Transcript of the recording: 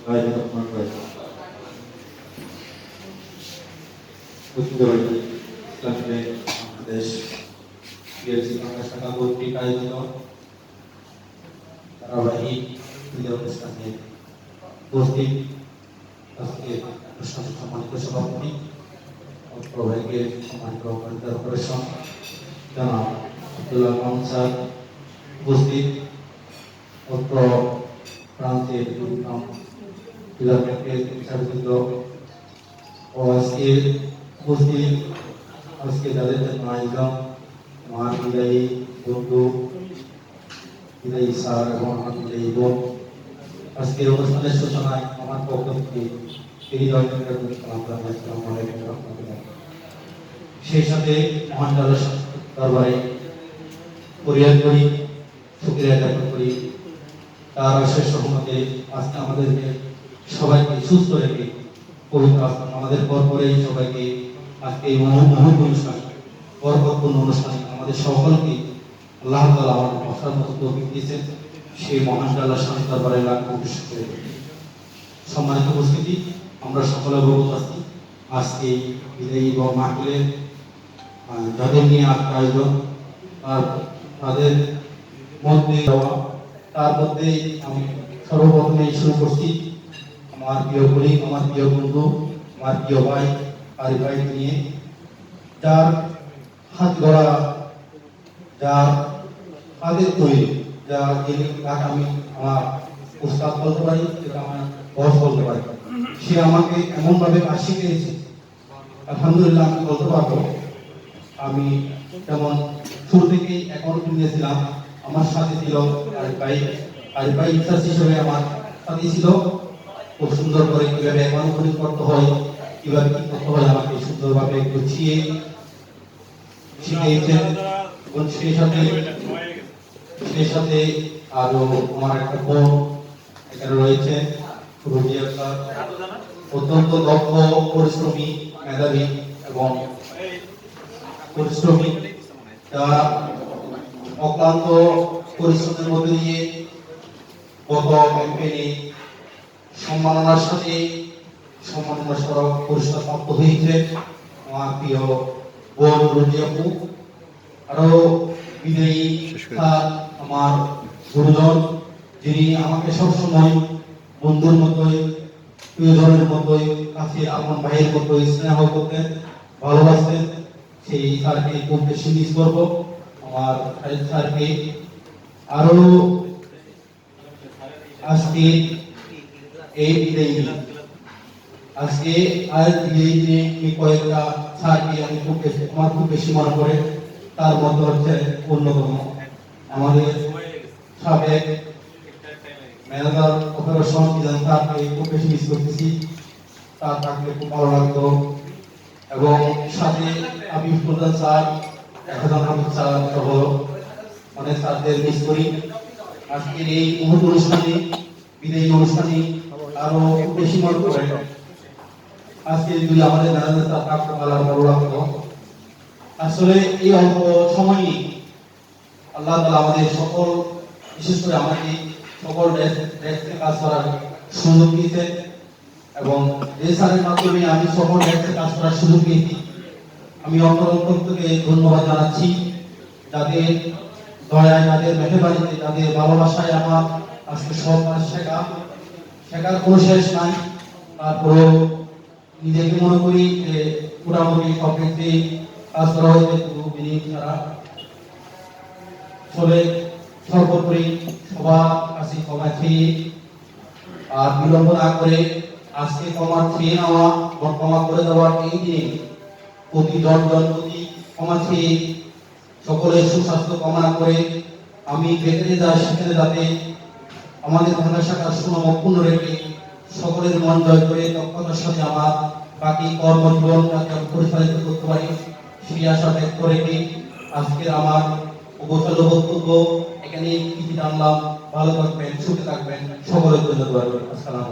আয়োজন রয়েছে ঐতিহ্যবাহী ইসলামী ব্যাংক বাংলাদেশ বিএলসি বাংলা শাখা কর্তৃক আয়োজিত ধারাবাহিক ঈদের অনুষ্ঠানে উপস্থিত আজকে অনুষ্ঠানের সম্মানিত সভাপতি প্রভাইকের সম্মানিত কর্পোরেশন জনাব আব্দুল্লাহ মাহমুদ স্যার উপস্থিত অত্র প্রান্তের বিচারবৃন্দ ও আজকে উপস্থিত আজকে যাদের জন্য আয়োজন আমার বিদায়ী বন্ধু বিদায়ী স্যার এবং আমার বিদায়ী বোন আজকের অনুষ্ঠানের সূচনায় আমার পক্ষ থেকে সেই সাথে মহান দরবারে পরিহার করি শুকরিয়া জ্ঞাপন করি তার অশেষ রহমতে আজকে আমাদেরকে সবাইকে সুস্থ রেখে পবিত্র আমাদের পরেই সবাইকে আজকে এই মহৎ অনুষ্ঠান বরকতপূর্ণ অনুষ্ঠানে আমাদের সকলকে আল্লাহ তাআলা আমাদের বসার মতো তৌফিক দিয়েছেন সেই মহান আল্লাহর সামনে দরবারে লাখ কোটি শুকরিয়া। সম্মানিত উপস্থিতি, আমরা সকলে অবগত আছি আজকে বিদায়ী এবং মাহফিলের যাদের নিয়ে আজকে আয়োজন তাদের মধ্যে দেওয়া তার মধ্যে আমি সর্বপ্রথমে শুরু করছি আমার প্রিয় কলিগ, আমার প্রিয় বন্ধু, আমার প্রিয় ভাই আরিফ ভাইকে নিয়ে, যার হাত গড়া, যার হাতের তৈরি, যার আমি আমার উস্তাদ বলতে পারি, যেটা আমার বস বলতে পারি। সে আমাকে এমনভাবে কাজ শিখিয়েছে, আলহামদুলিল্লাহ আমি বলতে পারবো আমি যেমন শুরু থেকেই এখন নিয়েছিলাম আমার সাথে ছিল আরিফ ভাই ইনচার্জ হিসেবে আমার সাথে ছিল। খুব সুন্দর করে কিভাবে এখন করতে হয়, কিভাবে কি করতে হয় আমাকে সুন্দরভাবে গুছিয়ে শিখিয়েছেন। এবং সেই সাথে আরো আমার একটা বোন এখানে রয়েছে রুজিয়া স্যার, অত্যন্ত দক্ষ, পরিশ্রমী, মেধাবী এবং পরিশ্রমী, যারা অক্লান্ত পরিশ্রমের মধ্যে দিয়ে গত ক্যাম্পেইনে সম্মাননার সাথে সম্মাননা স্মারক পুরস্কার প্রাপ্ত হয়েছে আমার প্রিয় বোন রুজিয়াপু। আরো বিদায়ী স্যার আমার গুরুজন, যিনি আমাকে সবসময় বন্ধুর মতোই, প্রিয়জনের মতোই, কাছের আপন ভাইয়ের মতোই স্নেহ করতেন, ভালোবাসতেন, সেই স্যারকে খুব বেশি মিস করবো। আমার স্যারকে আরো আজকে এই বিদায়ী আজকে আর বিদায়ী নিয়ে কয়েকটা স্যারকে আমি আমার খুব বেশি মনে পড়ে। তার মধ্যে হচ্ছে অন্যতম আমাদের সাবেক ম্যানেজার অপারেশন বিধান স্যারকে খুব বেশি মিস করতেছি, তার থাকলে খুব ভালো লাগতো। এবং সাথে আমি প্রধান স্যার, এখন আমি স্যার সহ অনেক স্যারদের মিস করি। আজকের এই মুহূর্ত অনুষ্ঠানে, বিদায়ী অনুষ্ঠানে আরো খুব বেশি মনে পড়ে আজকে যদি আমাদের ম্যানেজার স্যার থাকতে পারলে ভালো লাগতো। আসলে এই অল্প সময়ে আল্লাহ তাআলা আমাদের সকল, বিশেষ করে আমাকে সকল ডেস্কে কাজ করার সুযোগ দিয়েছেন এবং এই স্যারের মাধ্যমে আমি সকল ডেস্কে কাজ করার সুযোগ পেয়েছি। আমি অন্তর থেকে ধন্যবাদ জানাচ্ছি, যাদের দয়ায়, যাদের মেহরবানিতে, যাদের ভালোবাসায় আমার আজকে সব কাজ শেখার কোনো শেষ নাই। তারপরেও নিজেকে মনে করি যে মোটামুটি সব ক্ষেত্রেই কাজ করা হয়েছে ছাড়া। ফলে সর্বোপরি সবার কাছে ক্ষমা চেয়ে আর বিলম্ব না করে আজকে ক্ষমা চেয়ে নেওয়া বা ক্ষমা করে দেওয়ার এই দিনে প্রতি প্রতি ক্ষমা চেয়ে সকলের সুস্বাস্থ্য কামনা করে আমি যেখানে যাই সেখানে যাতে আমাদের বাংলা শাখার সুনাম অক্ষুণ্ণ রেখে সকলের মন জয় করে দক্ষতার সাথে আমার বাকি কর্মজীবন পরিচালিত করতে পারি, সেই আশা ব্যক্ত রেখে আজকের আমার অবসর বক্তব্য এখানে কিছু জানলাম। ভালো থাকবেন, সুখে থাকবেন, সকলের জন্য দোয়া করি। আসসালামু